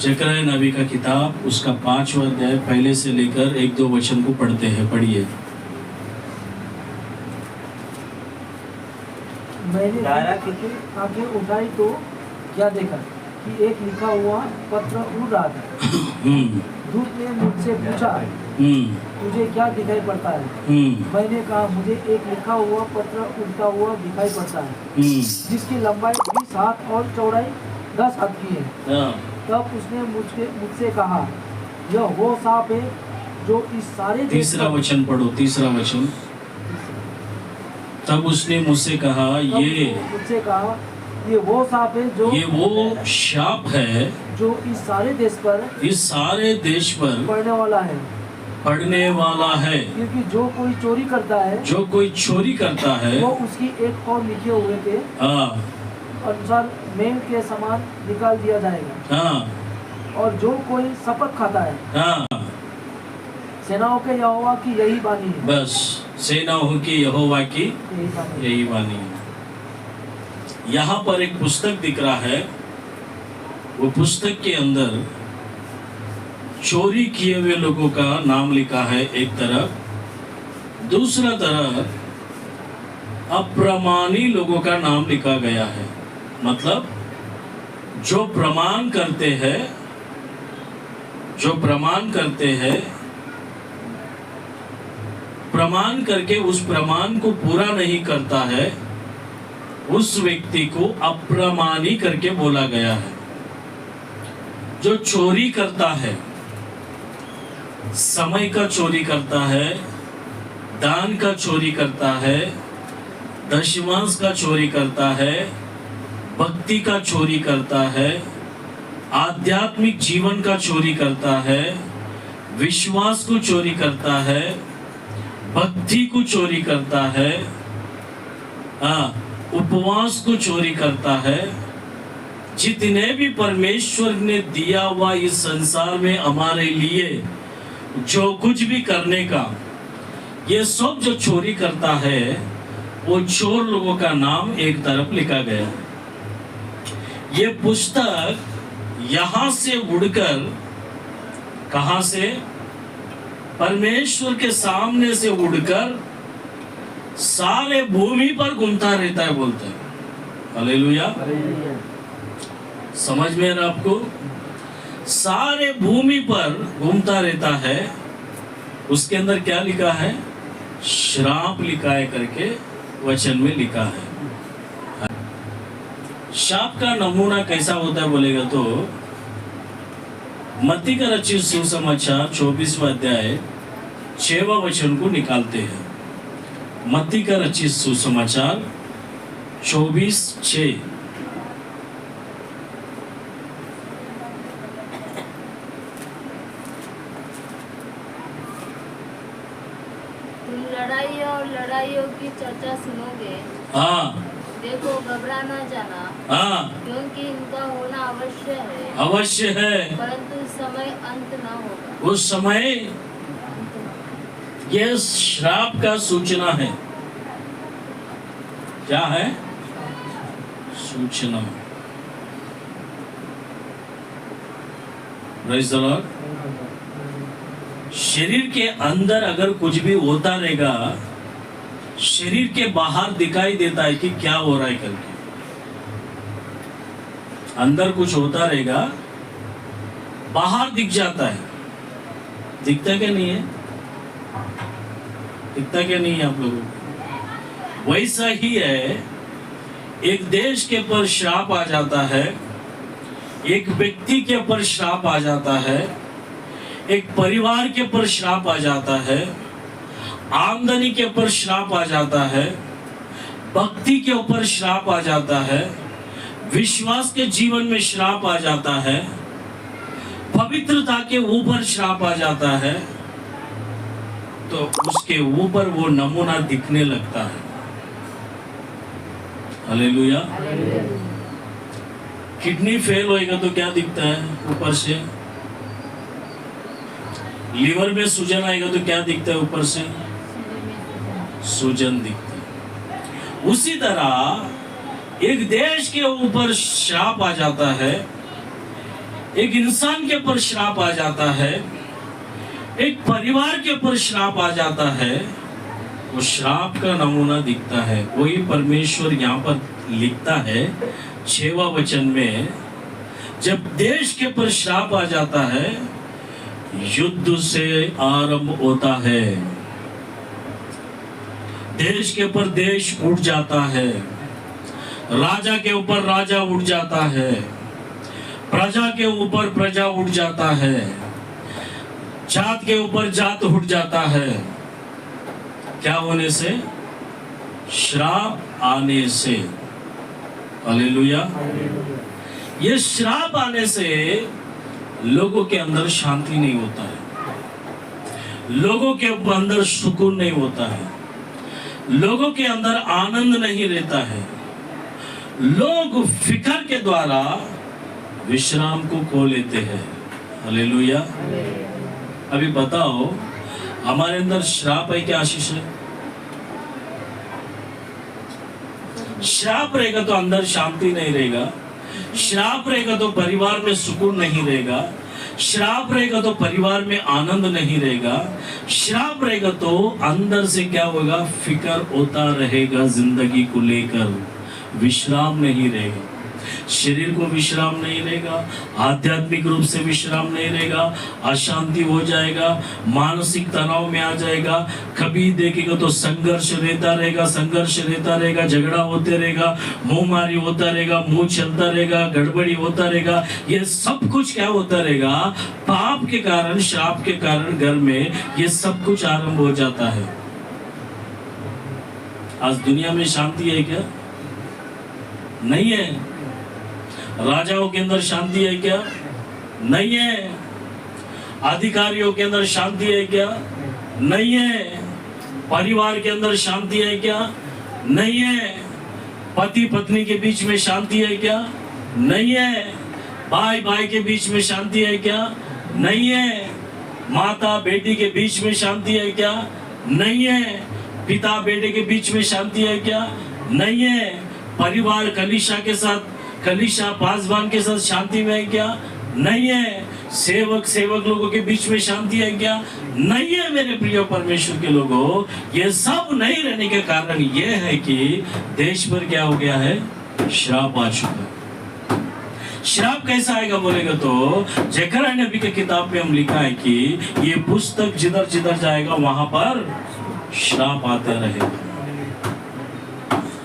जकरया नबी का किताब उसका 5वां अध्याय पहले से लेकर 1-2 वचन को पढ़ते हैं। पढ़िए। मैंने आंखें उठाई तो क्या देखा कि एक लिखा हुआ पत्र उड़ रहा था। धूप ने मुझसे पूछा, तुझे क्या दिखाई पड़ता है? मैंने कहा, मुझे एक लिखा हुआ पत्र उड़ता हुआ दिखाई पड़ता है, जिसकी लंबाई 20 हाथ और चौड़ाई 10 हाथ की है। तब उसने मुझसे कहा, यह वो सांप है जो इस सारे तीसरा वचन पढ़ो, तीसरा वचन। तब उसने मुझसे कहा, ये वो सांप है जो ये वो शाप है जो इस सारे देश पर पड़ने वाला है। क्योंकि जो कोई चोरी करता है वो उसकी एक और लिखे हुए के अनुसार मेल के समान निकाल दिया जाएगा। और जो कोई शपथ खाता है, सेनाओं के यहोवा की यही वाणी है। बस, सेनाओं की यहोवा की यही वाणी है। यहाँ पर एक पुस्तक दिख रहा है। वो पुस्तक के अंदर चोरी किए हुए लोगों का नाम लिखा है एक तरफ, दूसरा तरफ अप्रमाणी लोगों का नाम लिखा गया है। मतलब जो प्रमाण करते हैं, प्रमाण करके उस प्रमाण को पूरा नहीं करता है, उस व्यक्ति को अप्रमाणी करके बोला गया है। जो चोरी करता है, समय का चोरी करता है, दान का चोरी करता है, दशमांश का चोरी करता है, भक्ति का चोरी करता है, आध्यात्मिक जीवन का चोरी करता है, विश्वास को चोरी करता है, भक्ति को चोरी करता है, उपवास को चोरी करता है। जितने भी परमेश्वर ने दिया हुआ इस संसार में हमारे लिए जो कुछ भी करने का, ये सब जो चोरी करता है, वो चोर लोगों का नाम एक तरफ लिखा गया है। ये पुस्तक यहां से उड़कर, कहां से? परमेश्वर के सामने से उड़कर सारे भूमि पर घूमता रहता है, बोलते हैं। हालेलुया। समझ में आ रहा आपको? सारे भूमि पर घूमता रहता है। उसके अंदर क्या लिखा है? श्राप लिखा है करके वचन में लिखा है। शाप का नमूना कैसा होता है बोलेगा तो, मत्ती का रचित सुसमाचार 24वां अध्याय 6वां वचन को निकालते हैं। मत्ती का रचित सुसमाचार 24:6। तुम लड़ाइयों की चर्चा सुनोगे। देखो, घबरा ना जाना, क्योंकि इनका होना अवश्य है, परंतु उस समय अंत ना होगा। उस समय यह श्राप का सूचना है। क्या है? सूचना। Praise the Lord. शरीर के अंदर अगर कुछ भी होता रहेगा, शरीर के बाहर दिखाई देता है कि क्या हो रहा है करके। अंदर कुछ होता रहेगा, बाहर दिख जाता है। दिखता क्या नहीं है? दिखता क्या नहीं है आप लोगों को? वैसा ही है, एक देश के ऊपर श्राप आ जाता है, एक व्यक्ति के ऊपर श्राप आ जाता है, एक परिवार के ऊपर श्राप आ जाता है, आमदनी के ऊपर श्राप आ जाता है, भक्ति के ऊपर श्राप आ जाता है, विश्वास के जीवन में श्राप आ जाता है, पवित्रता के ऊपर श्राप आ जाता है, तो उसके ऊपर वो नमूना दिखने लगता है। हालेलुया। किडनी फेल होएगा तो क्या दिखता है ऊपर से? लीवर में सूजन आएगा तो क्या दिखता है ऊपर से? सूजन दिखता है। उसी तरह एक देश के ऊपर श्राप आ जाता है, एक इंसान के ऊपर श्राप आ जाता है, एक परिवार के ऊपर श्राप आ जाता है, वो श्राप का नमूना दिखता है। वही परमेश्वर यहाँ पर लिखता है 6वां वचन में, जब देश के ऊपर श्राप आ जाता है, युद्ध से आरंभ होता है। देश के ऊपर देश उठ जाता है, राजा के ऊपर राजा उठ जाता है, प्रजा के ऊपर प्रजा उठ जाता है, जात के ऊपर जात उठ जाता है। क्या होने से? श्राप आने से। हालेलुया। ये श्राप आने से लोगों के अंदर शांति नहीं होता है, लोगों के अंदर सुकून नहीं होता है, लोगों के अंदर आनंद नहीं रहता है। लोग फिक्र के द्वारा विश्राम को खो लेते हैं। हालेलुया। अभी बताओ, हमारे अंदर श्राप है क्या आशीष है? श्राप रहेगा तो अंदर शांति नहीं रहेगा, श्राप रहेगा तो परिवार में सुकून नहीं रहेगा, श्राप रहेगा तो परिवार में आनंद नहीं रहेगा, श्राप रहेगा तो अंदर से क्या होगा? फिक्र होता रहेगा, जिंदगी को लेकर विश्राम नहीं रहेगा, शरीर को विश्राम नहीं रहेगा, आध्यात्मिक रूप से विश्राम नहीं रहेगा, अशांति हो जाएगा, मानसिक तनाव में आ जाएगा। कभी देखेगा तो संघर्ष रहता रहेगा, संघर्ष रहता रहेगा, झगड़ा होते रहेगा, मुंहमारी होता रहेगा, मुंह चलता रहेगा, गड़बड़ी होता रहेगा। ये सब कुछ क्या होता रहेगा? पाप के कारण, श्राप के कारण घर में ये सब कुछ आरंभ हो जाता है। आज दुनिया में शांति है क्या? नहीं है। राजाओं के अंदर शांति है क्या? नहीं है। अधिकारियों के अंदर शांति है क्या? नहीं है। परिवार के अंदर शांति है क्या? नहीं है। पति पत्नी के बीच में शांति है क्या? नहीं है। भाई भाई के बीच में शांति है क्या? नहीं है। माता बेटी के बीच में शांति है क्या? नहीं है। पिता बेटे के बीच में शांति है क्या? नहीं है। परिवार कलीसिया के साथ, कलीसिया पासवान के साथ शांति में है क्या? नहीं है। सेवक लोगों के बीच में शांति है क्या? नहीं है। मेरे प्रिय परमेश्वर के लोगों, ये सब नहीं रहने के कारण ये है कि देश पर क्या हो गया है? श्राप आ चुका है। श्राप कैसा आएगा बोलेगा तो जकरिया नबी की किताब में हम लिखा है कि ये पुस्तक जिधर जिधर जाएगा वहां पर श्राप आते रहेगा।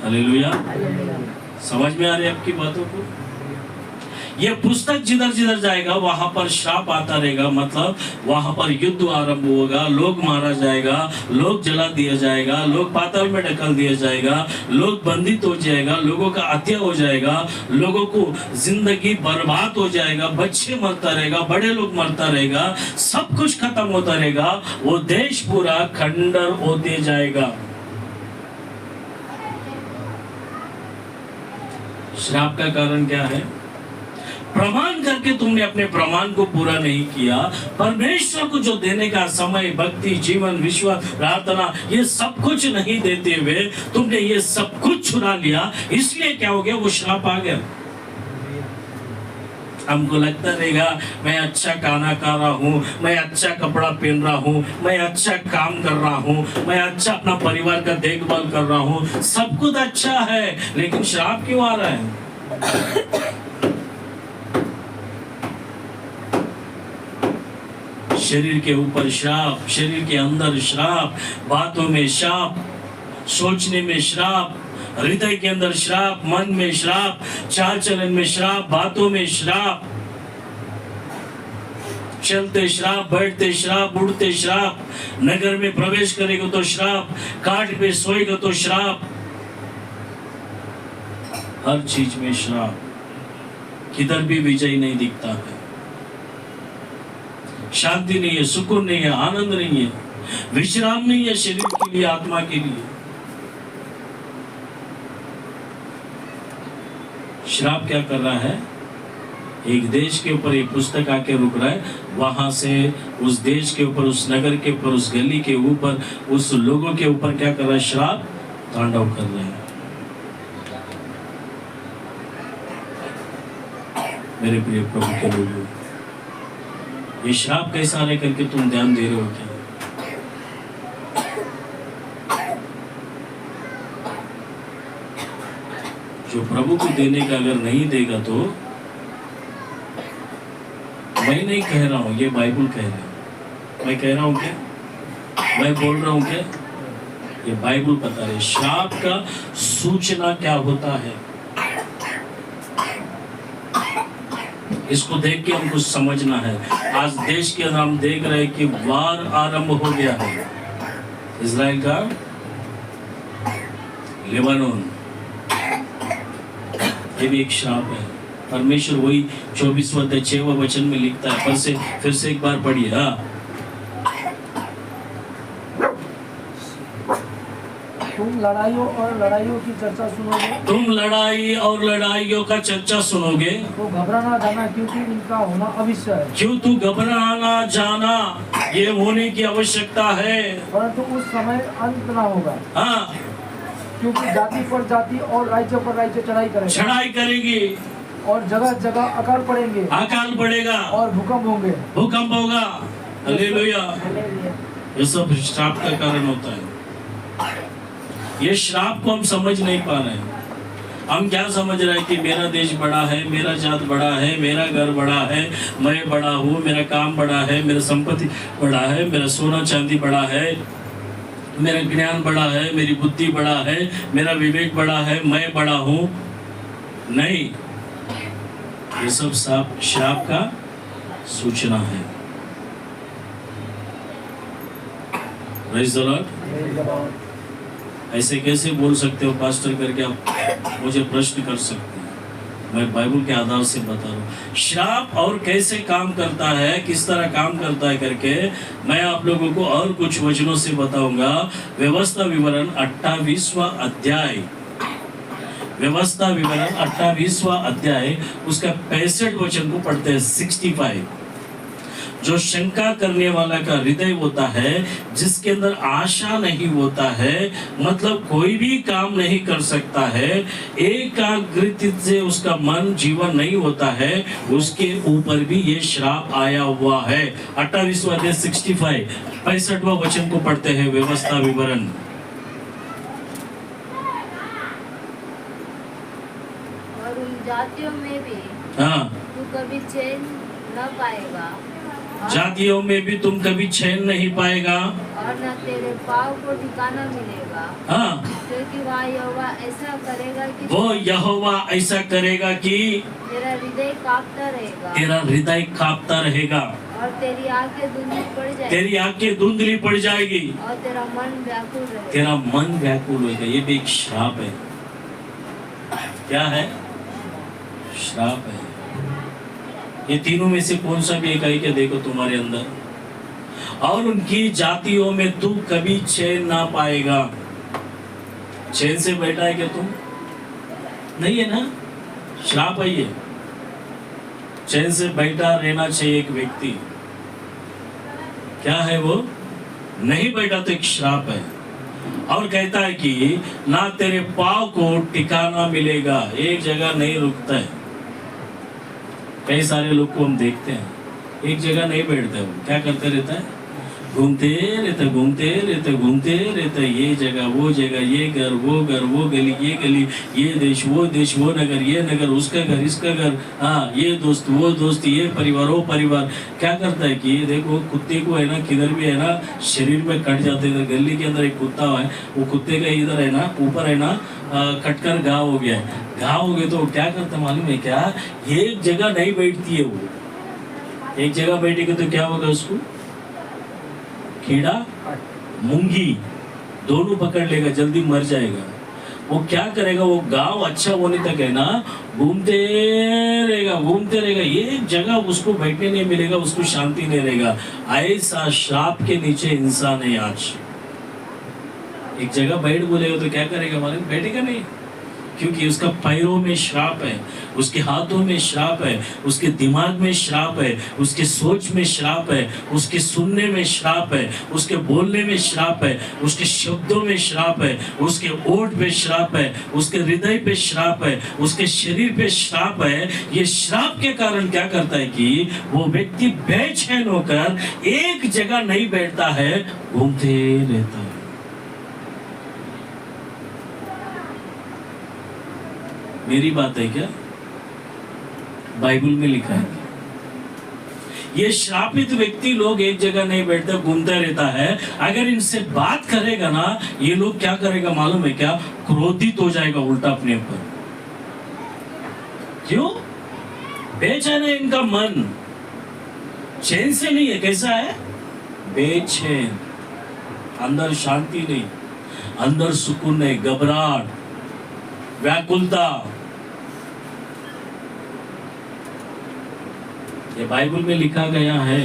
हालेलुया। समझ में आ रही है आपकी बातों को? ये पुस्तक जिधर जिधर जाएगा वहां पर श्राप आता रहेगा, मतलब वहां पर युद्ध आरंभ होगा, लोग मारा जाएगा, लोग जला दिया जाएगा, लोग पाताल में ढकल दिया जाएगा, लोग बंदित हो जाएगा, लोगों का हत्या हो जाएगा, लोगों को जिंदगी बर्बाद हो जाएगा, बच्चे मरता रहेगा, बड़े लोग मरता रहेगा, सब कुछ खत्म होता रहेगा, वो देश पूरा खंडर होते जाएगा। श्राप का कारण क्या है? प्रमाण करके तुमने अपने प्रमाण को पूरा नहीं किया। परमेश्वर को जो देने का समय, भक्ति, जीवन, विश्वास, प्रार्थना, ये सब कुछ नहीं देते हुए तुमने ये सब कुछ चुरा लिया, इसलिए क्या हो गया? वो श्राप आ गया। हमको लगता रहेगा मैं अच्छा खाना खा रहा हूँ, मैं अच्छा कपड़ा पहन रहा हूँ, मैं अच्छा काम कर रहा हूँ, मैं अच्छा अपना परिवार का देखभाल कर रहा हूँ, सब कुछ अच्छा है, लेकिन श्राप क्यों आ रहा है? शरीर के ऊपर श्राप, शरीर के अंदर श्राप, बातों में श्राप, सोचने में श्राप, हृदय के अंदर श्राप, मन में श्राप, चाल चलन में श्राप, बातों में श्राप, चलते श्राप, बैठते श्राप, उड़ते श्राप, नगर में प्रवेश करेगा तो श्राप, काट पे सोएगा तो श्राप, हर चीज में श्राप। किधर भी विजय नहीं दिखता है, शांति नहीं है, सुकून नहीं है, आनंद नहीं है, विश्राम नहीं है शरीर के लिए, आत्मा के लिए। श्राप क्या कर रहा है? एक देश के ऊपर एक पुस्तक आके रुक रहा है, वहां से उस देश के ऊपर, उस नगर के ऊपर, उस गली के ऊपर, उस लोगों के ऊपर क्या कर रहा है? श्राप तांडव कर रहे हैं। मेरे प्रिय प्रभु के लोगों, ये श्राप कैसा रह करके तुम ध्यान दे रहे हो क्या? जो प्रभु को देने का अगर नहीं देगा तो, मैं नहीं कह रहा हूं, ये बाइबल कह रहा है। मैं कह रहा हूं क्या? मैं बोल रहा हूं क्या? ये बाइबल बता रहे। श्राप का सूचना क्या होता है, इसको देख के हमको समझना है। आज देश के अंदर हम देख रहे हैं कि वार आरंभ हो गया है, इजराइल का लेबानोन, ये भी एक श्राप है। परमेश्वर वही 24वां अध्याय 6वां वचन में लिखता है। फिर से एक बार पढ़िए। हाँ, तुम लड़ाइयों और लड़ाइयों की चर्चा सुनोगे, तुम लड़ाई और लड़ाइयों का चर्चा सुनोगे, तो घबराना जाना क्योंकि इनका होना अवश्य है। क्यों तू घबराना जाना, ये होने की आवश्यकता है, परंतु उस समय अंत ना होगा। हाँ, क्योंकि जाति पर जाति और राज्य पर राज्य चढ़ाई करेगी और जगह जगह अकाल पड़ेंगे, अकाल पड़ेगा और भूकंप होंगे। भूकंप होगा। हालेलुया। ये सब श्राप का कारण होता है। ये श्राप को हम समझ नहीं पा रहे हैं। हम क्या समझ रहे हैं कि मेरा देश बड़ा है, मेरा जात बड़ा है, मेरा घर बड़ा है, मैं बड़ा हूँ, मेरा काम बड़ा है, मेरा संपत्ति बड़ा है, मेरा सोना चांदी बड़ा है, मेरा ज्ञान बड़ा है, मेरी बुद्धि बड़ा है, मेरा विवेक बड़ा है, मैं बड़ा हूँ। नहीं, ये सब श्राप का सूचना है। Praise the Lord. ऐसे कैसे बोल सकते हो पास्टर करके आप मुझे प्रश्न कर सकते हैं। मैं बाइबल के आधार से बता रहा हूँ श्राप और कैसे काम करता है, किस तरह काम करता है करके मैं आप लोगों को और कुछ वचनों से बताऊंगा। व्यवस्था विवरण 28वां अध्याय, व्यवस्था विवरण 28वां अध्याय उसका 65 वचन को पढ़ते हैं। 65, जो शंका करने वाला का हृदय होता है, जिसके अंदर आशा नहीं होता है, मतलब कोई भी काम नहीं कर सकता है, एकाग्रचित्त से उसका मन जीवन नहीं होता है, उसके ऊपर भी ये श्राप आया हुआ है। 28वां अध्याय 65 65वां वचन को पढ़ते हैं। व्यवस्था विवरण और उन जातियों में भी हाँ, तू कभी चैन न पाएगा, जातियों में भी तुम कभी चैन नहीं पाएगा, और न तेरे पाँव को ठिकाना मिलेगा। हाँ, क्योंकि वह यहोवा ऐसा करेगा कि वो यहोवा ऐसा करेगा कि तेरा हृदय कांपता रहेगा, तेरा हृदय कांपता रहेगा, और तेरी आंखें धुंधली पड़ जाएगी, तेरी आंखें धुंधली पड़ जाएगी, और तेरा मन व्याकुल रहेगा। तेरा मन व्याकुल होगा। ये भी एक श्राप है। क्या है? श्राप है। ये तीनों में से कौन सा भी एक आई क्या देखो तुम्हारे अंदर। और उनकी जातियों में तू कभी चैन ना पाएगा। चैन से बैठा है क्या तुम? नहीं है ना, श्राप है ये। चैन से बैठा रहना चाहिए एक व्यक्ति, क्या है वो? नहीं बैठा तो एक श्राप है। और कहता है कि ना तेरे पाँव को ठिकाना मिलेगा, एक जगह नहीं रुकता है। कई सारे लोग को हम देखते हैं एक जगह नहीं बैठते, वो क्या करते रहता है? घूमते रहते, ये जगह वो जगह, ये घर वो घर, वो गली ये गली, ये देश वो नगर ये नगर, उसका घर इसका घर, हाँ, ये दोस्त वो दोस्त, ये परिवार वो परिवार। क्या करता है कि देखो कुत्ते को है ना, किधर भी है ना शरीर में कट जाते हैं। गली के अंदर एक कुत्ता है, वो कुत्ते का इधर है ना, ऊपर है ना कटकर घाव हो गया है। घाव हो गए तो क्या करता मालूम है क्या? एक जगह नहीं बैठती है वो। एक जगह बैठेगी तो क्या होगा उसको? कीड़ा मूंगी दोनों पकड़ लेगा, जल्दी मर जाएगा। वो क्या करेगा? वो गांव अच्छा होने तक है ना घूमते रहेगा, ये जगह उसको बैठने नहीं मिलेगा, उसको शांति नहीं रहेगा। ऐसा श्राप के नीचे इंसान है आज। एक जगह बैठ बोलेगा तो क्या करेगा मालूम? बैठेगा नहीं, क्योंकि उसका पैरों में श्राप है, उसके हाथों में श्राप है, उसके दिमाग में श्राप है, उसके सोच में श्राप है, उसके सुनने में श्राप है, उसके बोलने में श्राप है, उसके शब्दों में श्राप है, उसके ओठ पे श्राप है, उसके हृदय पे श्राप है, उसके शरीर पे श्राप है। ये श्राप के कारण क्या करता है कि वो व्यक्ति बेचैन होकर एक जगह नहीं बैठता है, घूमते रहता है। मेरी बात है क्या? बाइबल में लिखा है। ये श्रापित व्यक्ति लोग एक जगह नहीं बैठते, घूमता रहता है। अगर इनसे बात करेगा ना, ये लोग क्या करेगा मालूम है क्या? क्रोधित हो जाएगा उल्टा अपने ऊपर। क्यों? बेचैन है इनका मन, चैन से नहीं है। कैसा है? बेचैन, अंदर शांति नहीं, अंदर सुकून नहीं, घबराहट, व्याकुलता। ये बाइबल में लिखा गया है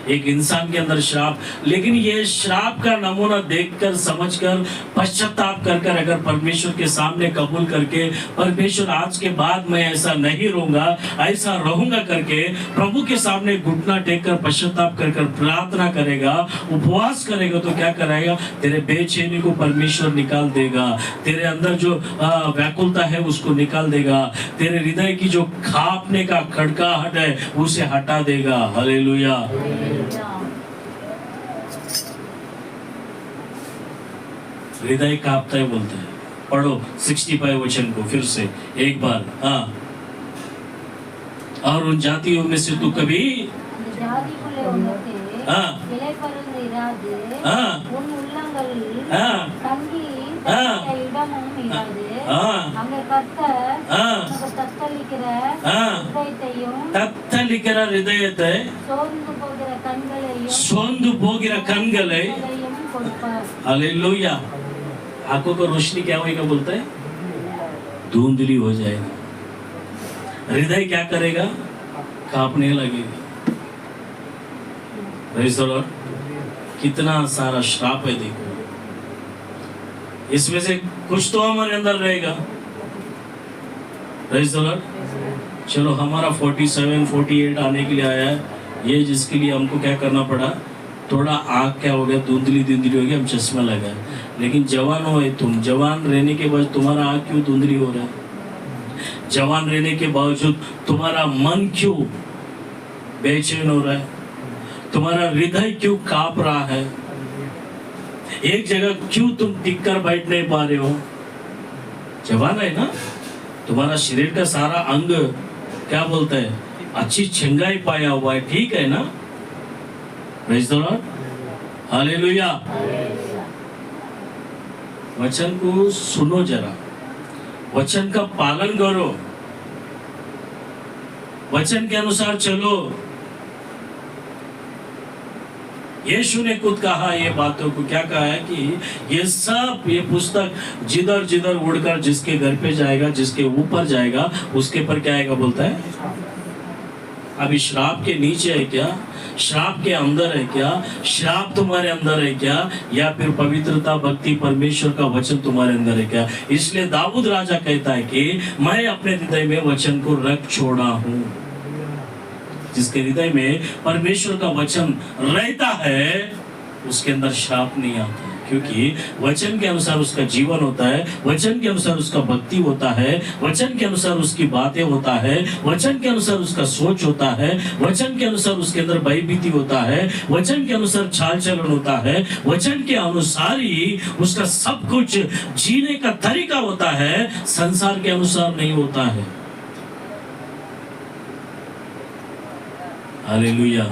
एक इंसान के अंदर श्राप। लेकिन ये श्राप का नमूना देखकर, समझकर, पश्चाताप कर अगर परमेश्वर के सामने कबूल करके, परमेश्वर आज के बाद मैं ऐसा नहीं रहूंगा, ऐसा रहूंगा करके प्रभु के सामने घुटना टेक कर पश्चाताप कर प्रार्थना करेगा, उपवास करेगा, तो क्या करेगा? तेरे बेचैनी को परमेश्वर निकाल देगा, तेरे अंदर जो व्याकुलता है उसको निकाल देगा, तेरे हृदय की जो कांपने का खड़काहट है उसे हटा देगा। हालेलुया। हृदय कांपता है बोलते हैं। पढ़ो 65 वचन को फिर से एक बार। हाँ, और उन जातियों में से तू कभी தத்தளிக்கிற ஹிருதயத்தை சோர்ந்து போகிற கண்களை हालेलुया। आंखों को रोशनी क्या होगा बोलता है? धुंधली हो जाएगी। हृदय क्या करेगा? कांपने लगेगा। Praise the Lord. कितना सारा श्राप है देखो, इसमें से कुछ तो हमारे अंदर रहेगा। Praise the Lord. चलो, हमारा 47 48 आने के लिए आया है, ये जिसके लिए हमको क्या करना पड़ा, थोड़ा आँख क्या हो गया, धुंधली हो गया, हम चश्मा लगाए। लेकिन जवान हो तुम, जवान रहने के बाद तुम्हारा आँख क्यों धुंधली हो रहा है? जवान रहने के बावजूद तुम्हारा मन क्यों बेचैन हो रहा है? तुम्हारा हृदय क्यों कांप रहा है? एक जगह क्यों तुम टिक कर बैठ नहीं पा रहे हो? जवान है ना, तुम्हारा शरीर का सारा अंग क्या बोलता है, अच्छी छंगाई पाया हुआ है, ठीक है ना? Praise the Lord. हालेलुया। वचन को सुनो जरा, वचन का पालन करो, वचन के अनुसार चलो। यीशु ने खुद कहा ये बातों को, क्या कहा है कि ये सब, ये पुस्तक जिधर जिधर उड़कर जिसके घर पे जाएगा, जिसके ऊपर जाएगा, उसके पर क्या आएगा बोलता है? अभी श्राप के नीचे है क्या? श्राप के अंदर है क्या? श्राप तुम्हारे अंदर है क्या? या फिर पवित्रता, भक्ति, परमेश्वर का वचन तुम्हारे अंदर है क्या? इसलिए दाऊद राजा कहता है कि मैं अपने हृदय में वचन को रख छोड़ा हूं। जिसके हृदय में परमेश्वर का वचन रहता है उसके अंदर श्राप नहीं आता, क्योंकि वचन के अनुसार उसका जीवन होता है, वचन के अनुसार उसका भक्ति होता है, वचन के अनुसार उसकी बातें होता है, वचन के अनुसार उसका सोच होता है, वचन के अनुसार उसके अंदर भयभीति होता है, वचन के अनुसार चाल चलन होता है, वचन के अनुसार ही उसका सब कुछ जीने का तरीका होता है, संसार के अनुसार नहीं होता है। हालेलुया।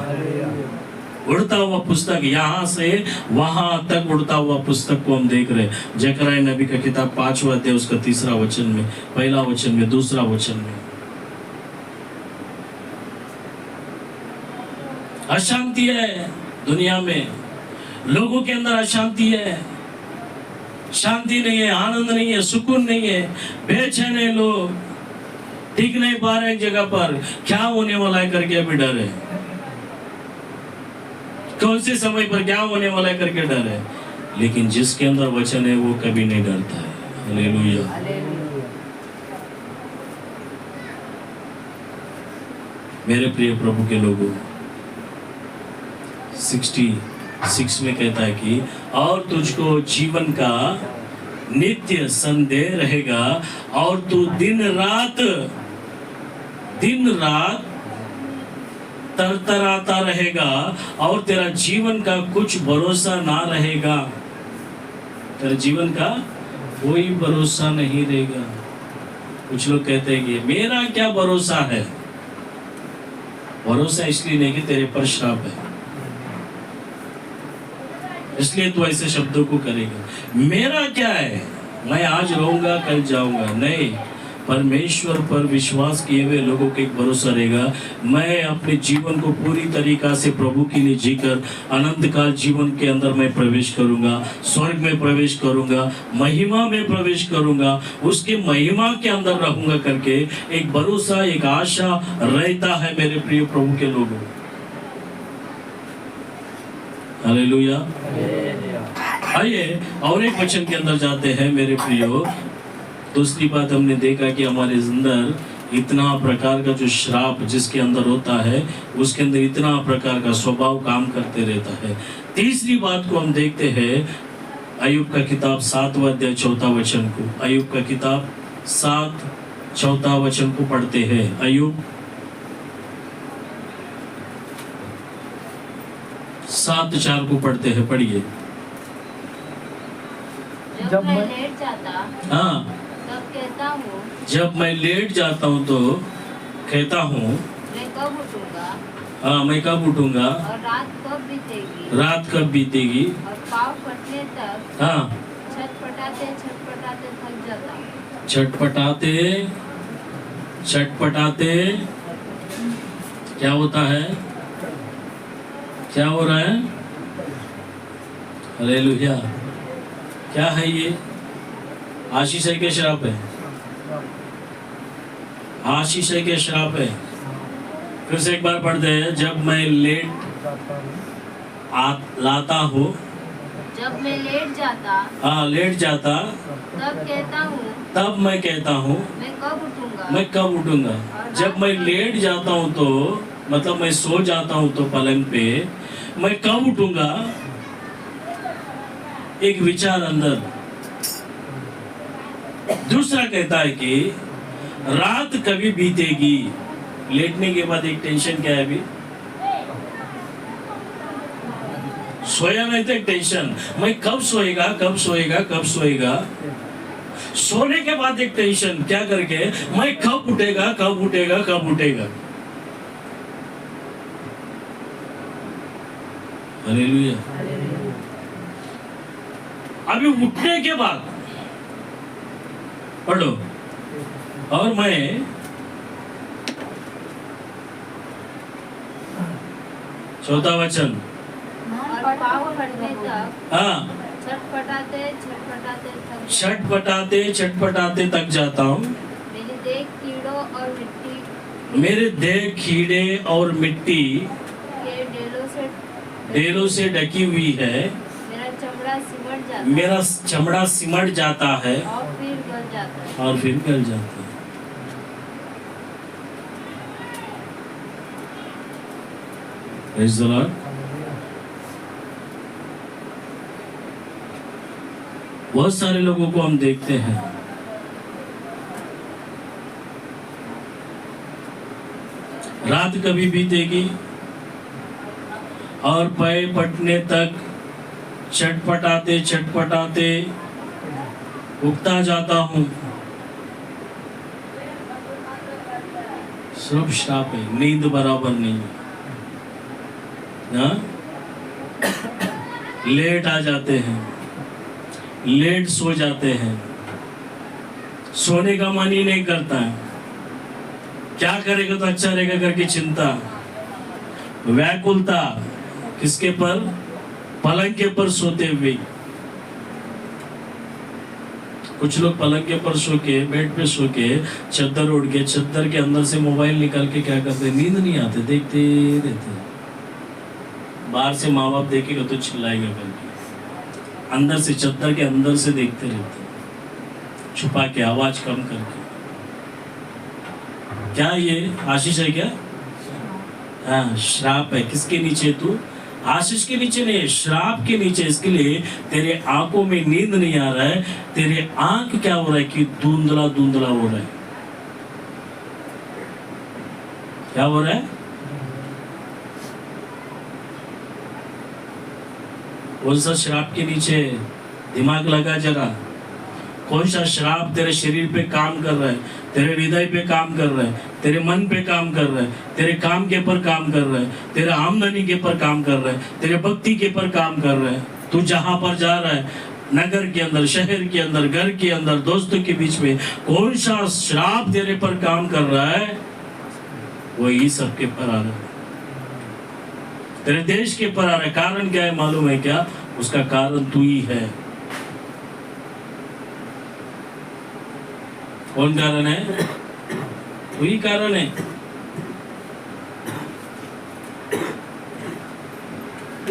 उड़ता हुआ पुस्तक, यहाँ से वहां तक उड़ता हुआ पुस्तक को हम देख रहे हैं। जकरिया नबी का किताब 5वां अध्याय उसका 3रा वचन में, 1ला वचन में, 2रा वचन में। अशांति है दुनिया में, लोगों के अंदर अशांति है, शांति नहीं है, आनंद नहीं है, सुकून नहीं है, बेचैन है, लोग टिक नहीं पा रहे एक जगह पर। क्या होने वाला है करके अभी डर है, कौन से समय पर क्या होने वाला है करके डर है। लेकिन जिसके अंदर वचन है वो कभी नहीं डरता है। हालेलुया। मेरे प्रिय प्रभु के लोगों, 66 में कहता है कि और तुझको जीवन का नित्य संदेह रहेगा और तू दिन रात तरतराता रहेगा और तेरा जीवन का कुछ भरोसा ना रहेगा। तेरे जीवन का कोई भरोसा नहीं रहेगा। कुछ लोग कहते हैं कि मेरा क्या भरोसा है। भरोसा इसलिए नहीं कि तेरे पर श्राप है, इसलिए तू ऐसे शब्दों को करेगा। मेरा क्या है, मैं आज रहूंगा कल जाऊंगा, नहीं। परमेश्वर पर विश्वास किए हुए लोगों को एक भरोसा रहेगा, मैं अपने जीवन को पूरी तरीका से प्रभु के लिए जीकर अनंत काल जीवन के अंदर मैं प्रवेश करूंगा, स्वर्ग में प्रवेश करूंगा, महिमा में प्रवेश करूंगा, उसके महिमा के अंदर रहूंगा करके एक भरोसा, एक आशा रहता है मेरे प्रिय प्रभु के लोगों। हालेलुया। आइए और एक वचन के अंदर जाते हैं मेरे प्रियो। दूसरी बात हमने देखा कि हमारे अंदर इतना प्रकार का जो श्राप जिसके अंदर होता है, उसके अंदर इतना प्रकार का स्वभाव काम करते रहता है। तीसरी बात को हम देखते हैं अय्यूब का किताब 7वां अध्याय 4वां वचन को। अय्यूब का किताब 7 4वां वचन को पढ़ते हैं। अय्यूब 7:4 को पढ़ते हैं, पढ़िए। जब मैं लेट जाता, हाँ, तब कहता हूँ, जब मैं लेट जाता हूँ तो कहता हूँ, मैं कब उठूंगा। हाँ, मैं कब उठूंगा और रात कब बीतेगी। रात कब बीतेगी। और पाँव फटने तक, हाँ, छटपटाते छटपटाते थक जाता हूँ। छटपटाते क्या होता है, क्या हो रहा है। हालेलुया। क्या है ये? आशीष है के श्राप है? आशीष है के श्राप है? फिर से एक बार पढ़ते हैं। जब मैं लेट लाता हूँ, जब मैं लेट जाता, हाँ, लेट जाता, तब मैं कहता हूँ, मैं मैं कब उठूंगा। जब मैं लेट जाता हूँ तो मतलब मैं सो जाता हूँ तो पलंग पे, मैं कब उठूंगा। एक विचार अंदर। दूसरा कहता है कि रात कभी बीतेगी। लेटने के बाद एक टेंशन क्या है, अभी सोया नहीं तो एक टेंशन, मैं कब सोएगा कब सोएगा कब सोएगा। सोने के बाद एक टेंशन, क्या करके, मैं कब उठेगा कब उठेगा कब उठेगा। हालेलुया। अभी उठने के बाद पढ़ो। और मैं 4वां वचन, और पाँव फटने तक, हाँ, छटपटाते थक जाता हूँ। मेरी देह कीड़े और मिट्टी के ढेरों से ढकी हुई है। मेरा चमड़ा सिमट जाता है और फिर गल जाता है। Praise the Lord. बहुत सारे लोगों को हम देखते हैं, रात कभी बीतेगी और पैर फटने तक छटपटाते उगता जाता हूँ। सब श्राप है, नींद बराबर नहीं। हाँ? लेट आ जाते हैं, लेट सो जाते हैं, सोने का मन ही नहीं करता है। क्या करेगा तो अच्छा रहेगा करके चिंता, व्याकुलता, किसके पर, पलंग के पर सोते हुए। कुछ लोग पलंग के पर सो के, बेड पे सो के, चद्दर ओढ़ के, चद्दर के अंदर से मोबाइल निकाल के क्या करते, नींद नहीं आते, देखते रहते। बाहर से माँ बाप देखेगा तो चिल्लाएगा करके, अंदर से, चद्दर के अंदर से देखते रहते, छुपा के, आवाज कम करके। क्या ये आशीष है क्या? हाँ, श्राप है। किसके नीचे तू? आशीष के नीचे नहीं, श्राप के नीचे। इसके लिए तेरे आंखों में नींद नहीं आ रहा है, तेरे आंख क्या हो रहा है कि धुंधला धुंधला हो रहा है। क्या हो रहा है? कौन सा श्राप के नीचे? दिमाग लगा जरा। कौन सा श्राप तेरे शरीर पे काम कर रहा है, तेरे हृदय पे काम कर रहा है, तेरे मन पे काम कर रहा है, तेरे काम के पर काम कर रहा है, तेरे आमदनी के पर काम कर रहा है, तेरे भक्ति के पर काम कर रहा है। तू जहां पर जा रहा है, नगर के अंदर, शहर के अंदर, घर के अंदर, दोस्तों के बीच में, कौन सा श्राप तेरे पर काम कर रहा है, वही सबके पर आ रहा है। तेरे देश के पर आ रहा है। कारण क्या है मालूम है क्या? उसका कारण तू ही है। कौन कारण है? तू ही कारण है।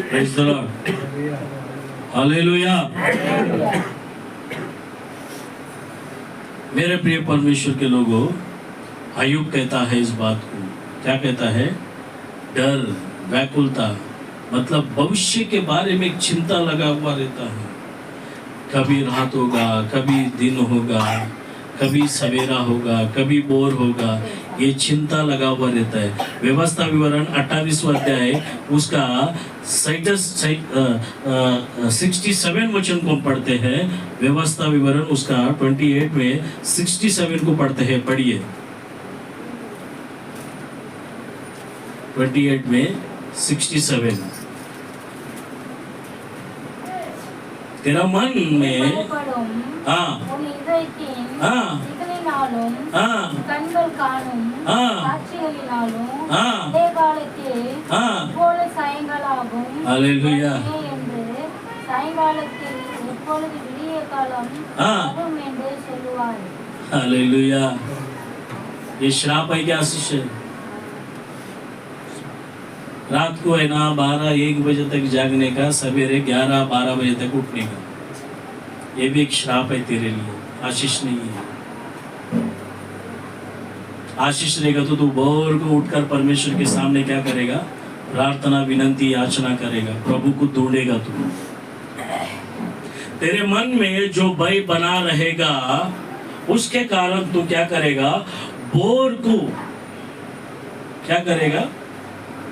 Praise the Lord. हालेलुया। मेरे प्रिय परमेश्वर के लोगों, अय्यूब कहता है इस बात को, क्या कहता है? डर, व्याकुलता, मतलब भविष्य के बारे में चिंता लगा हुआ रहता है। कभी रात होगा, कभी दिन होगा, कभी सवेरा होगा, कभी बोर होगा, ये चिंता लगा हुआ रहता है। व्यवस्था विवरण 28वां अध्याय उसका 67 वचन को पढ़ते हैं। व्यवस्था विवरण उसका 28 में 67 को पढ़ते हैं। पढ़िए 28 में 67। तेरा मन में கண்கள் காணும் காட்சிகளினாலும் அதே காலத்தில் எப்போது சாயங்காலாகும் என்று சாயங்காலத்தில் எப்பொழுது விடிய காலம் வரும் என்று சொல்லுவார்। हालेलुया। ये श्राप है क्या? आशीष है। रात को है ना 12-1 बजे तक जागने का, सवेरे 11-12 बजे तक उठने का, ये भी एक श्राप है तेरे लिए। आशीष नहीं है। आशीष रहेगा तो तू भोर को उठकर परमेश्वर के सामने क्या करेगा? प्रार्थना, विनंती, याचना करेगा, प्रभु को ढूंढेगा। तू तेरे मन में जो भय बना रहेगा उसके कारण तू क्या करेगा? भोर को क्या करेगा?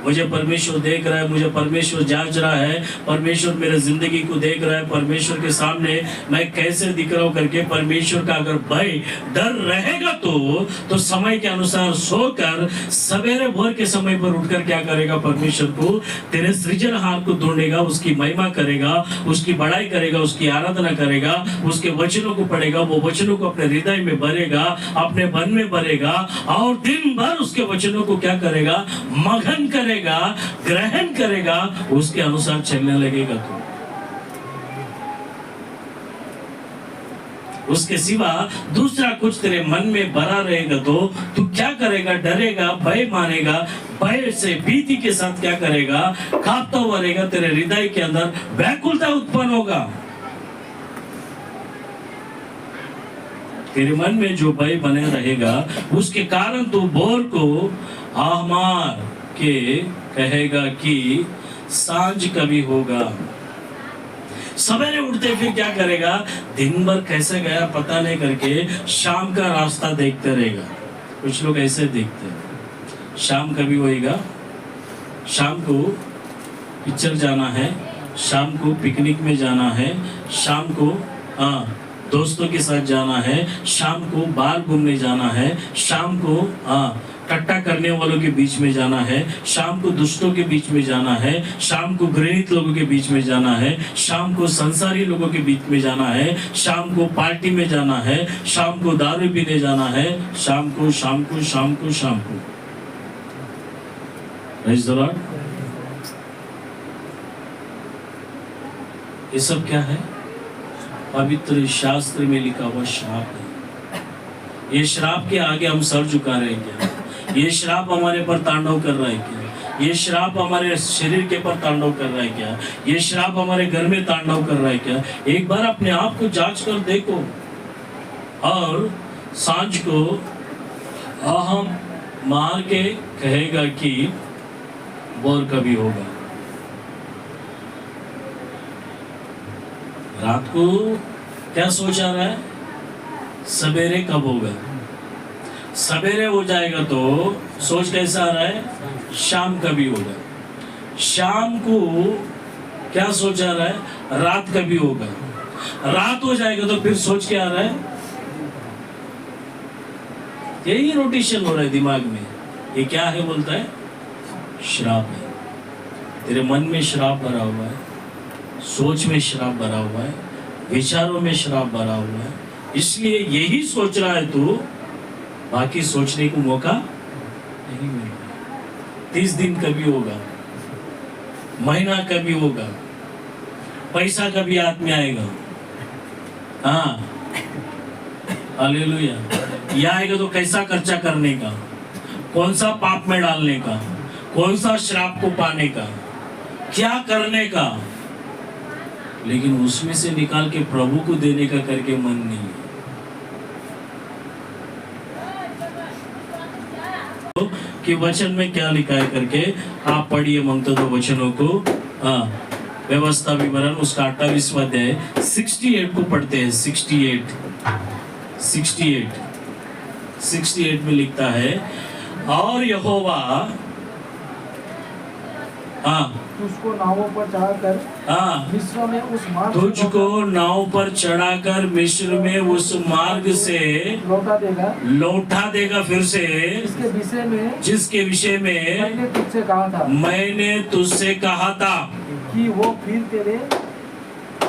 मुझे परमेश्वर देख रहा है, मुझे परमेश्वर जांच रहा है, परमेश्वर मेरे जिंदगी को देख रहा है, परमेश्वर के सामने मैं कैसे दिख रहा हूं करके परमेश्वर का अगर भय, डर रहेगा तो समय के अनुसार सोकर सवेरे भोर के समय पर उठकर क्या करेगा? परमेश्वर को, तेरे सृजनहार को ढूंढेगा, उसकी महिमा करेगा, उसकी बड़ाई करेगा, उसकी आराधना करेगा, उसके वचनों को पढ़ेगा, वो वचनों को अपने हृदय में भरेगा, अपने मन में भरेगा और दिन भर उसके वचनों को क्या करेगा? मगन करेगा, ग्रहण करेगा, उसके अनुसार चलने लगेगा। तो उसके सिवा दूसरा कुछ तेरे मन में भरा रहेगा तो तू क्या करेगा? डरेगा, भय मानेगा, भय से, भीति के साथ क्या करेगा? कांपता हुआ रहेगा। तेरे हृदय के अंदर व्याकुलता उत्पन्न होगा। तेरे मन में जो भय बने रहेगा उसके कारण तू भोर को आमार के कहेगा कि सांझ कभी होगा। सवेरे उठते फिर क्या करेगा? दिन भर कैसे गया पता नहीं करके शाम का रास्ता देखते रहेगा। कुछ लोग ऐसे देखते हैं, शाम कभी होएगा, शाम को पिक्चर जाना है, शाम को पिकनिक में जाना है, शाम को दोस्तों के साथ जाना है, शाम को बाहर घूमने जाना है, शाम को टट्टा करने वालों के बीच में जाना है, शाम को दुष्टों के बीच में जाना है, शाम को घृणित लोगों के बीच में जाना है, शाम को संसारी लोगों के बीच में जाना है, शाम को पार्टी में जाना है, शाम को दारू पीने जाना है, शाम को शाम को शाम को शाम को। Praise the Lord। ये सब क्या है? पवित्र शास्त्र में लिखा हुआ श्राप है। ये श्राप के आगे हम सर झुका रहे हैं क्या? ये श्राप हमारे पर तांडव कर रहा है क्या? ये श्राप हमारे शरीर के पर तांडव कर रहा है क्या? ये श्राप हमारे घर में तांडव कर रहा है क्या? एक बार अपने आप को जांच कर देखो और सांझ को अहम मार के कहेगा कि भोर कभी होगा। रात को क्या सोच आ रहा है? सवेरे कब होगा? सवेरे हो जाएगा तो सोच कैसा आ रहा है? शाम कभी होगा। शाम को क्या सोच आ रहा है? रात कभी होगा। रात हो जाएगा तो फिर सोच क्या आ रहा है? यही रोटेशन हो रहा है दिमाग में। ये क्या है? बोलता है श्राप है। तेरे मन में श्राप भरा हुआ है, सोच में श्राप भरा हुआ है, विचारों में श्राप भरा हुआ है, इसलिए यही सोच रहा है तू, बाकी सोचने को मौका नहीं मिल रहा। 30 दिन कभी होगा, महीना कभी होगा, पैसा कभी हाथ में आएगा। हाँ, हालेलुया। ये आएगा तो कैसा खर्चा करने का, कौन सा पाप में डालने का, कौन सा श्राप को पाने का, क्या करने का, लेकिन उसमें से निकाल के प्रभु को देने का करके मन नहीं है। कि वचन में क्या लिखा है करके आप पढ़िए मंगता दो वचनों को। हाँ, व्यवस्था विवरण उसका 28वां अध्याय 68 को पढ़ते हैं। 68 में लिखता है, और यहोवा तुझको नावों पर चढ़ाकर मिस्र में उस मार्ग तुझको नाव पर चढ़ाकर मिस्र में उस मार्ग से लौटा देगा फिर से, जिसके विषय में मैंने तुझसे कहा था कि वो फिर तेरे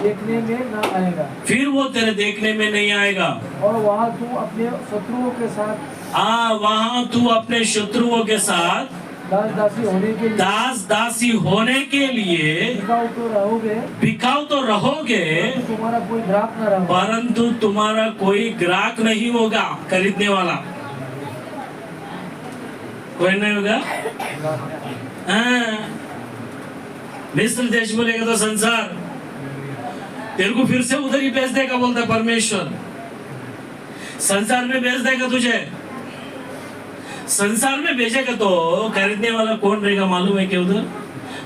देखने में ना आएगा। फिर वो तेरे देखने में नहीं आएगा। और वहाँ तू अपने शत्रुओं के साथ वहाँ तू अपने शत्रुओं के साथ दास दासी होने के लिए बिकाऊ तो रहोगे, तुम्हारा कोई ग्राहक न रहा, परंतु तुम्हारा कोई ग्राहक नहीं होगा। खरीदने वाला कोई नहीं होगा। मिस्र देश बोलेगा तो संसार तेरे को फिर से उधर ही भेज देगा, बोलता है परमेश्वर। संसार में भेज देगा तुझे। संसार में भेजेगा तो खरीदने वाला कौन रहेगा मालूम है क्या? उधर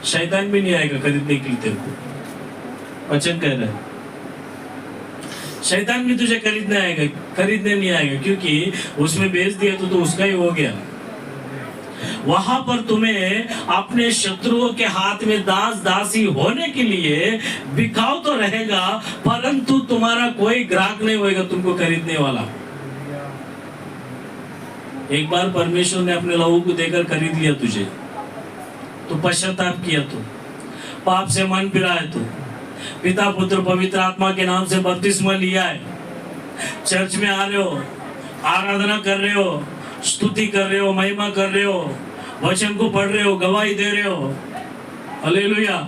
शैतान भी नहीं आएगा खरीदने के लिए तेरे को। वचन कह रहा है शैतान भी तुझे खरीदने नहीं आएगा, क्योंकि उसमें बेच दिया तो उसका ही हो गया। वहां पर तुम्हें अपने शत्रुओं के हाथ में दास दासी होने के लिए बिकाऊ तो रहेगा, परंतु तुम्हारा कोई ग्राहक नहीं होगा तुमको खरीदने वाला। एक बार परमेश्वर ने अपने लहू को देकर खरीद लिया तुझे, तो पश्चाताप किया, तो पाप से मन फिरा है, तो पिता पुत्र पवित्र आत्मा के नाम से बपतिस्मा लिया है, चर्च में आ रहे हो, आराधना कर रहे हो, स्तुति कर रहे हो, महिमा कर रहे हो, वचन को पढ़ रहे हो, गवाही दे रहे हो। हालेलुया।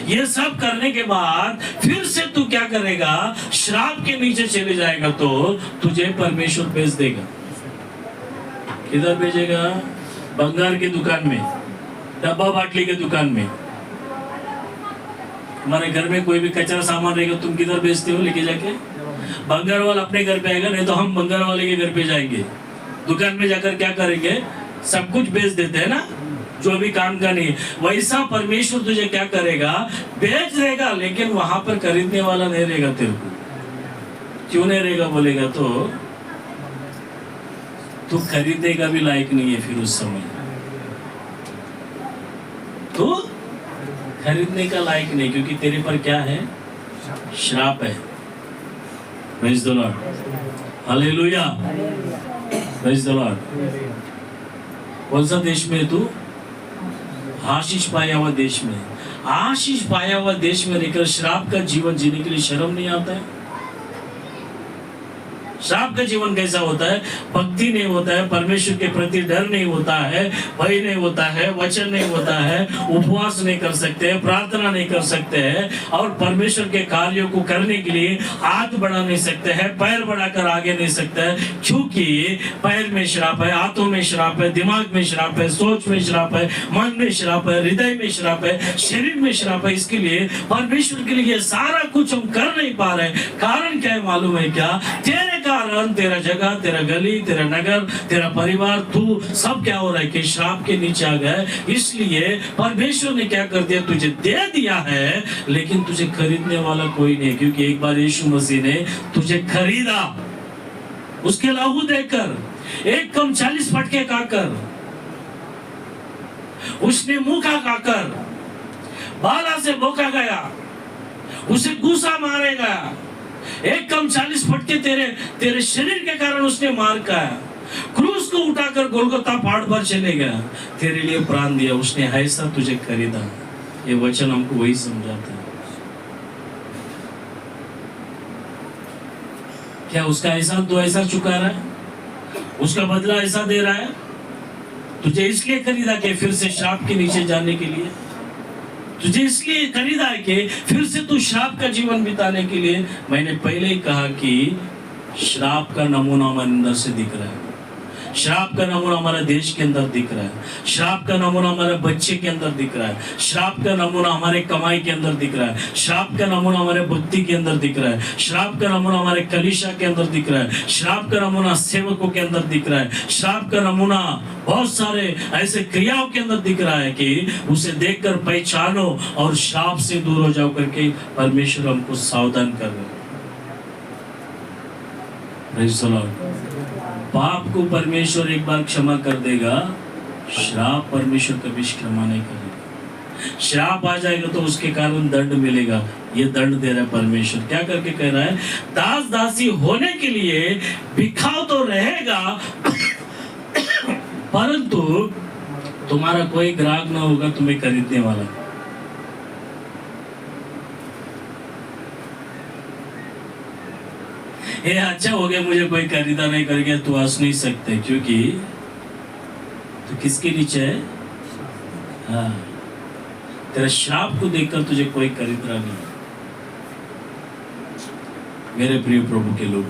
ये सब करने के बाद फिर से तू क्या करेगा? श्राप के नीचे चले जाएगा तो तुझे परमेश्वर भेज देगा। किधर भेजेगा? बंगार की दुकान में, डब्बा बाटली के दुकान में। हमारे घर में कोई भी कचरा सामान रहेगा, तुम किधर बेचते हो लेके जाके? बंगार वाला अपने घर पे आएगा, नहीं तो हम बंगार वाले के घर पे जाएंगे। दुकान में जाकर क्या करेंगे? सब कुछ बेच देते हैं ना, जो भी काम का नहीं। वैसा परमेश्वर तुझे क्या करेगा? बेच देगा, लेकिन वहां पर खरीदने वाला नहीं रहेगा तेरे को। क्यों नहीं रहेगा बोलेगा तो तू खरीदने का भी लायक नहीं है। फिर उस समय तो खरीदने का लायक नहीं, क्योंकि तेरे पर क्या है? श्राप है। Praise the Lord, hallelujah, praise the Lord. कौन सा देश में तू? आशीष पाया हुआ देश में। आशीष पाया हुआ देश में रहकर श्राप का जीवन जीने के लिए शर्म नहीं आता है? श्राप का जीवन कैसा होता है? भक्ति नहीं होता है, परमेश्वर के प्रति डर नहीं होता है, भय नहीं होता है, वचन नहीं होता है, उपवास नहीं कर सकते, प्रार्थना नहीं कर सकते हैं, और परमेश्वर के कार्यों को करने के लिए हाथ बढ़ा नहीं सकते हैं, पैर बढ़ाकर आगे नहीं सकते हैं, क्योंकि पैर में श्राप है, हाथों में श्राप है, दिमाग में श्राप है, सोच में श्राप है, मन में श्राप है, हृदय में श्राप है, शरीर में श्राप है। इसके लिए परमेश्वर के लिए सारा कुछ हम कर नहीं पा रहे। कारण क्या है मालूम है क्या? तेरे कारण तेरा जगह, तेरा गली, तेरा नगर, तेरा परिवार, तू सब क्या हो रहा है कि श्राप के नीचे आ गए। इसलिए परमेश्वर ने क्या कर दिया, तुझे दे दिया है लेकिन तुझे खरीदने वाला कोई नहीं, क्योंकि एक बार यीशु मसीह ने तुझे खरीदा उसके लहू देकर, एक कम 40 फटके खाकर, उसने मुका खाकर, बाला से भोंका गया, उसे गुस्सा मारे गया, एक कम 40 फटके तेरे शरीर के कारण उसने मार खाया, क्रूस को उठाकर गोलगोथा पहाड़ पर चले गया, तेरे लिए प्राण दिया, उसने ऐसा तुझे खरीदा। ये वचन हमको वही समझाता है। क्या उसका एहसान तो ऐसा चुका रहा है, उसका बदला ऐसा दे रहा है? तुझे इसलिए खरीदा कि फिर से श्राप के नीचे जाने के लिए, तुझे इसलिए खरीदा है कि फिर से तू श्राप का जीवन बिताने के लिए। मैंने पहले ही कहा कि श्राप का नमूना हमारे अंदर से दिख रहा है, श्राप का नमूना हमारे देश के अंदर दिख रहा है, श्राप का नमूना हमारे बच्चे के अंदर दिख रहा है, श्राप का नमूना हमारे कमाई के अंदर दिख रहा है, श्राप का नमूना हमारे भक्ति के अंदर दिख रहा है, श्राप का नमूना हमारे कलीसिया के अंदर दिख रहा है, श्राप का नमूना सेवकों के अंदर दिख रहा है, श्राप का नमूना बहुत सारे ऐसे क्रियाओं के अंदर दिख रहा है कि उसे देखकर पहचानो और श्राप से दूर हो जाओ करके परमेश्वर हमको सावधान कर रहे हैं। Praise the Lord. पाप को परमेश्वर एक बार क्षमा कर देगा, श्राप परमेश्वर कभी क्षमा नहीं करेगा। श्राप आ जाएगा तो उसके कारण दंड मिलेगा, ये दंड दे रहा है परमेश्वर। क्या करके कह रहा है, दास दासी होने के लिए बिखाव तो रहेगा परंतु तुम्हारा कोई ग्राहक ना होगा तुम्हें खरीदने वाला। ये अच्छा हो गया, मुझे कोई खरीदा नहीं कर गया, तू हंस नहीं सकते, क्योंकि तो किसके नीचे है? हाँ, तेरा श्राप को देखकर तुझे कोई खरीद रहा नहीं। मेरे प्रिय प्रभु के लोग,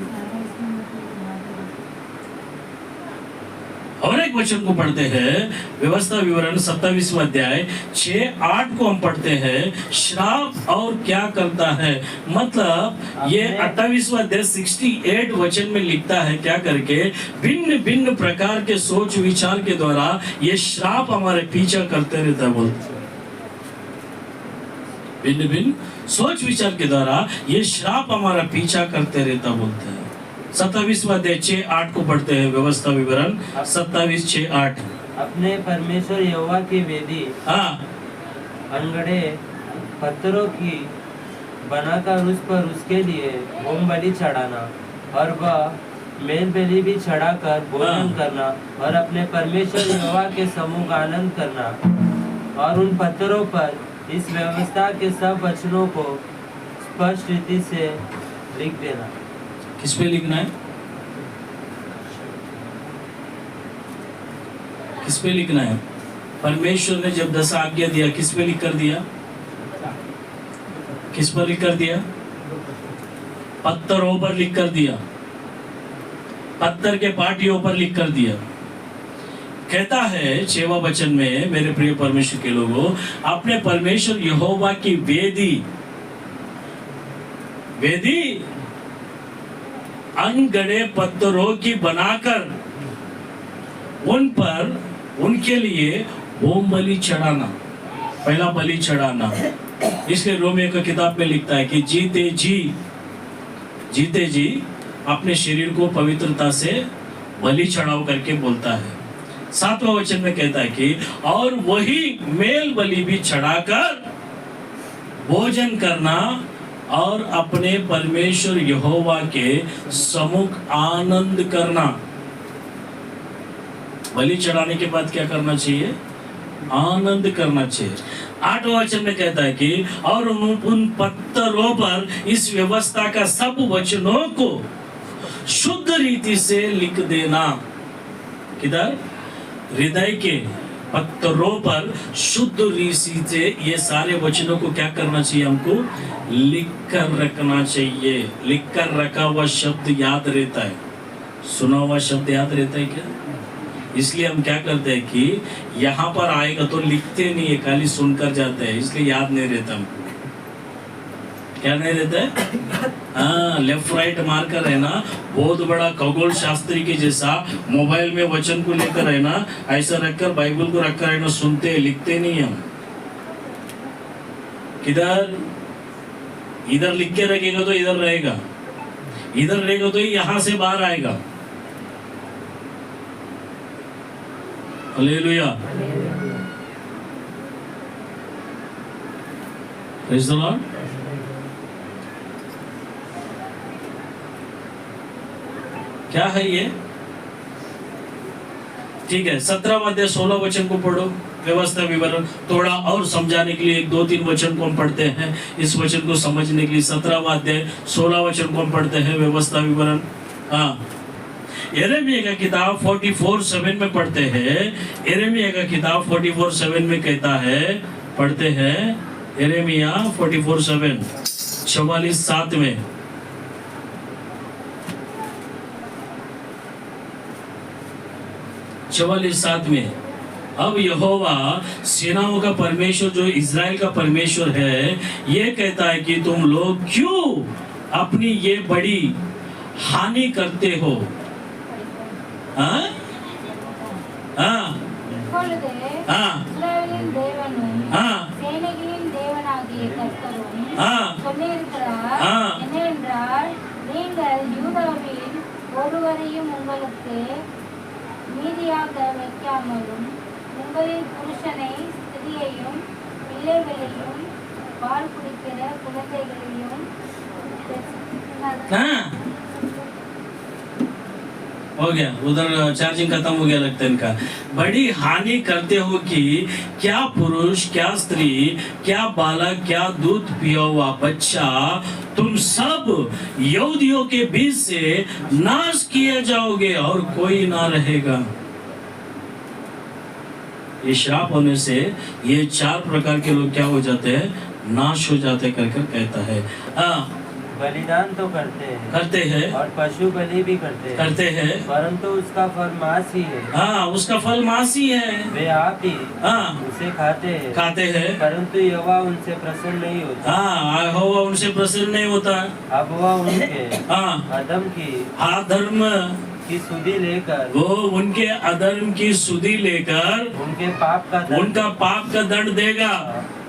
और एक वचन को पढ़ते हैं, व्यवस्था विवरण 27वां अध्याय 6-8 को हम पढ़ते हैं। श्राप और क्या करता है, मतलब ये 28वां अध्याय 68 वचन में लिखता है क्या करके, भिन्न भिन्न प्रकार के सोच विचार के द्वारा ये श्राप हमारे पीछा करते रहता है। बोलते भिन्न भिन्न सोच विचार के द्वारा ये श्राप हमारा पीछा करते रहता बोलते हैं। 27वां अध्याय 6-8 को पढ़ते हैं, व्यवस्था विवरण 27:6-8। अपने परमेश्वर यहोवा की वेदी अंगड़े पत्थरों की बनाकर उस पर उसके लिए होम बलि चढ़ाना और वह मेल बलि भी चढ़ाकर भोजन करना और अपने परमेश्वर यहोवा के सम्मुख आनंद करना और उन पत्थरों पर इस व्यवस्था के सब वचनों को स्पष्ट रीति से लिख देना। किस पे लिखना है? किस पे लिखना है? परमेश्वर ने जब 10 आज्ञा दिया किस पे लिख कर दिया? किस पर लिख कर दिया? पत्थरों पर लिख कर दिया, पत्थर के पाटियों पर लिख कर दिया। कहता है 6वां वचन में, मेरे प्रिय परमेश्वर के लोगों, अपने परमेश्वर यहोवा की वेदी अनगढ़े पत्थरों की बनाकर उन पर उनके लिए होम बलि चढ़ाना, पहला बलि चढ़ाना। इसलिए रोमियो की किताब में लिखता है कि जीते जी अपने शरीर को पवित्रता से बलि चढ़ाओ करके बोलता है। 7वां वचन में कहता है कि और वही मेल बलि भी चढ़ाकर भोजन करना और अपने परमेश्वर यहोवा के सम्मुख आनंद करना। बलि चढ़ाने के बाद क्या करना चाहिए? आनंद करना चाहिए। 8वां वचन में कहता है कि और उन पत्थरों पर इस व्यवस्था का सब वचनों को शुद्ध रीति से लिख देना। किधर? हृदय के पत्थरों पर शुद्ध रीति से ये सारे वचनों को क्या करना चाहिए? हमको लिख कर रखना चाहिए। लिख कर रखा हुआ शब्द याद रहता है, सुना हुआ शब्द याद रहता है क्या? इसलिए हम क्या करते हैं कि यहाँ पर आएगा तो लिखते नहीं है, खाली सुनकर जाते हैं, इसलिए याद नहीं रहता हमको। क्या नहीं रहता है? हाँ, लेफ्ट राइट मार्कर है ना, बहुत बड़ा खगोल शास्त्री के जैसा मोबाइल में वचन को लेकर है ना, ऐसा रखकर बाइबल को रखकर है ना, सुनते हैं, लिखते नहीं हम। किधर? इधर लिख के रखेगा तो इधर रहेगा, इधर रहेगा तो यहां से बाहर आएगा। Hallelujah, praise the Lord. क्या है ये? ठीक है, 17 अध्याय 16 वचन को पढ़ो, व्यवस्था विवरण। थोड़ा और समझाने के लिए 2-3 वचन को हम पढ़ते हैं, इस वचन को समझने के लिए 17 अध्याय 16 वचन को हम पढ़ते हैं, व्यवस्था विवरण। हाँ, यिर्मयाह का किताब 44:7 में पढ़ते हैं। यिर्मयाह का किताब 44:7 में कहता है, पढ़ते हैं यिर्मयाह 44:7, 44:7 में। में, अब यहोवा सेनाओं का परमेश्वर जो इज़राइल का परमेश्वर है, ये कहता है कि तुम लोग क्यों अपनी ये बड़ी हानि करते हो? हाँ हाँ हाँ हाँ மீதியாக வைக்காமலும் உங்களில் புருஷனை ஸ்திரியையும் பிள்ளைகளையும் பால் குடிக்கிற குழந்தைகளையும் हो गया, उधर चार्जिंग खत्म हो गया लगता है इनका। बड़ी हानि करते हो कि क्या पुरुष, क्या स्त्री, क्या बालक, क्या दूध पिया हुआ बच्चा, तुम सब यहूदियों के बीच से नाश किए जाओगे और कोई ना रहेगा। ये श्राप होने से ये 4 प्रकार के लोग क्या हो जाते हैं? नाश हो जाते कर कहता है। बलिदान तो करते हैं और पशु बलि भी करते हैं, परंतु उसका फल मांस ही है। हाँ, उसका फल मांस ही है। वे आप ही उसे खाते हैं, परंतु यहोवा उनसे प्रसन्न नहीं होता। हाँ, यहोवा उनसे प्रसन्न नहीं होता। अब वह उनके अधर्म की सुधि लेकर, वो उनके अधर्म की सुधि लेकर उनका पाप का दंड देगा।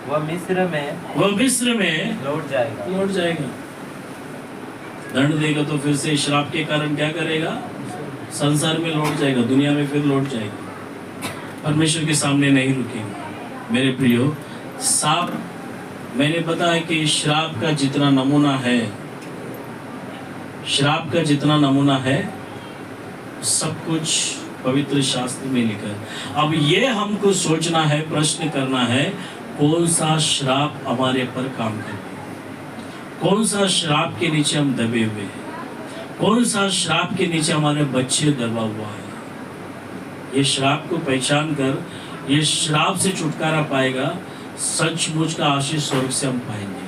वह मिस्र में लौट जाएगा। दंड देगा तो फिर से श्राप के कारण क्या करेगा? संसार में लौट जाएगा, दुनिया में फिर लौट जाएगा, परमेश्वर के सामने नहीं रुकेगा। मेरे प्रियो, साप, मैंने बताया कि श्राप का जितना नमूना है, सब कुछ पवित्र शास्त्र में लिखा है। अब ये हमको सोचना है, प्रश्न करना है, कौन सा श्राप हमारे पर काम करता है? कौन सा श्राप के नीचे हम दबे हुए हैं? कौन सा श्राप के नीचे हमारे बच्चे दबा हुआ है? ये श्राप को पहचान कर ये श्राप से छुटकारा पाएगा, सचमुच का आशीष स्वर्ग से हम पाएंगे।